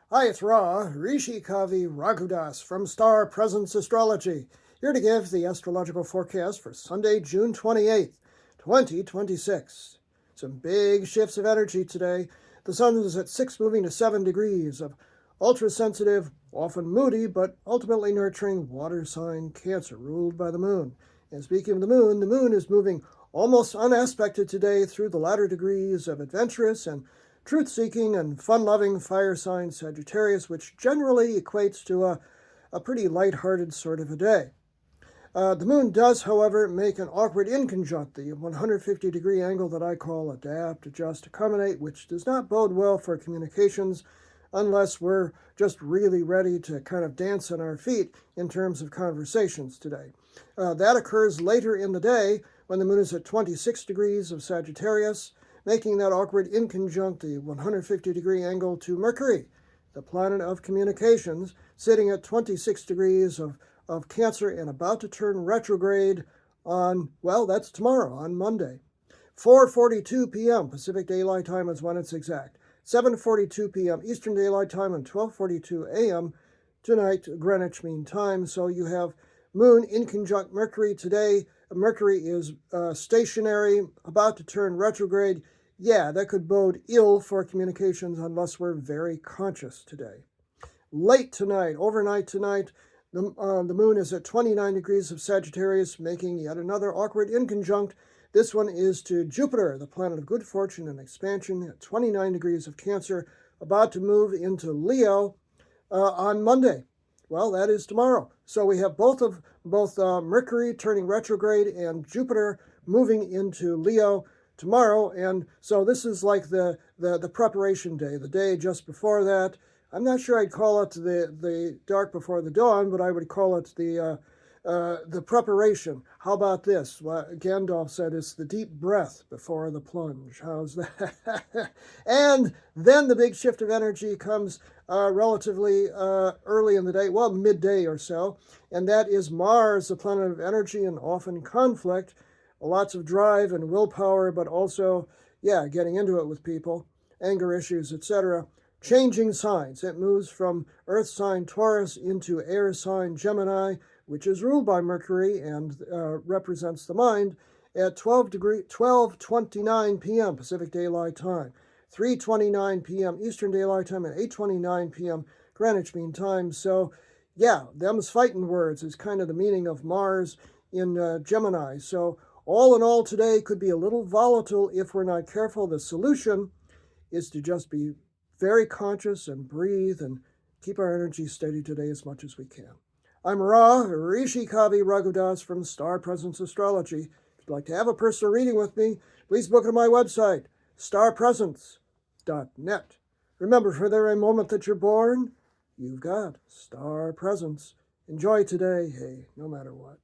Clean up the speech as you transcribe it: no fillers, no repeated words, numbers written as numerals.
Hi, it's Ra, Rishi Kavi Raghudas from Star Presence Astrology, here to give the astrological forecast for Sunday, June 28th, 2026. Some big shifts of energy today. The sun is at 6 moving to 7 degrees of ultra-sensitive, often moody, but ultimately nurturing water sign Cancer, ruled by the moon. And speaking of the moon is moving almost unaspected today through the latter degrees of adventurous and truth-seeking and fun-loving fire sign Sagittarius, which generally equates to a pretty lighthearted sort of a day. The moon does, however, make an awkward inconjunct, the 150-degree angle that I call adapt, adjust, accommodate, which does not bode well for communications unless we're just really ready to kind of dance on our feet in terms of conversations today. That occurs later in the day when the moon is at 26 degrees of Sagittarius, making that awkward inconjunct, the 150-degree angle to Mercury, the planet of communications, sitting at 26 degrees of Cancer and about to turn retrograde on, well, that's tomorrow, on Monday. 4:42 p.m. Pacific Daylight Time is when it's exact. 7:42 p.m. Eastern Daylight Time and 12:42 a.m. tonight, Greenwich Mean Time. So you have moon inconjunct Mercury today. Mercury is stationary, about to turn retrograde. Yeah, that could bode ill for communications unless we're very conscious today. Late tonight, overnight tonight, the moon is at 29 degrees of Sagittarius, making yet another awkward inconjunct. This one is to Jupiter, the planet of good fortune and expansion, at 29 degrees of Cancer, about to move into Leo on Monday. Well, that is tomorrow. So we have both Mercury turning retrograde and Jupiter moving into Leo tomorrow, and so this is like the preparation day, the day just before that. I'm not sure I'd call it the dark before the dawn, but I would call it the preparation. How about this? Well, Gandalf said it's the deep breath before the plunge. How's that? And then the big shift of energy comes relatively early in the day, well, midday or so, and that is Mars, the planet of energy and often conflict. Lots of drive and willpower, but also, getting into it with people, anger issues, etc. Changing signs. It moves from earth sign Taurus into air sign Gemini, which is ruled by Mercury and represents the mind, at 12:29 p.m. Pacific Daylight Time, 3:29 p.m. Eastern Daylight Time, and 8:29 p.m. Greenwich Mean Time. So, them's fighting words is kind of the meaning of Mars in Gemini. So, all in all, today could be a little volatile if we're not careful. The solution is to just be very conscious and breathe and keep our energy steady today as much as we can. I'm Ra, Rishi Kavi Raghudas from Star Presence Astrology. If you'd like to have a personal reading with me, please book it on my website, starpresence.net. Remember, for the very moment that you're born, you've got Star Presence. Enjoy today, hey, no matter what.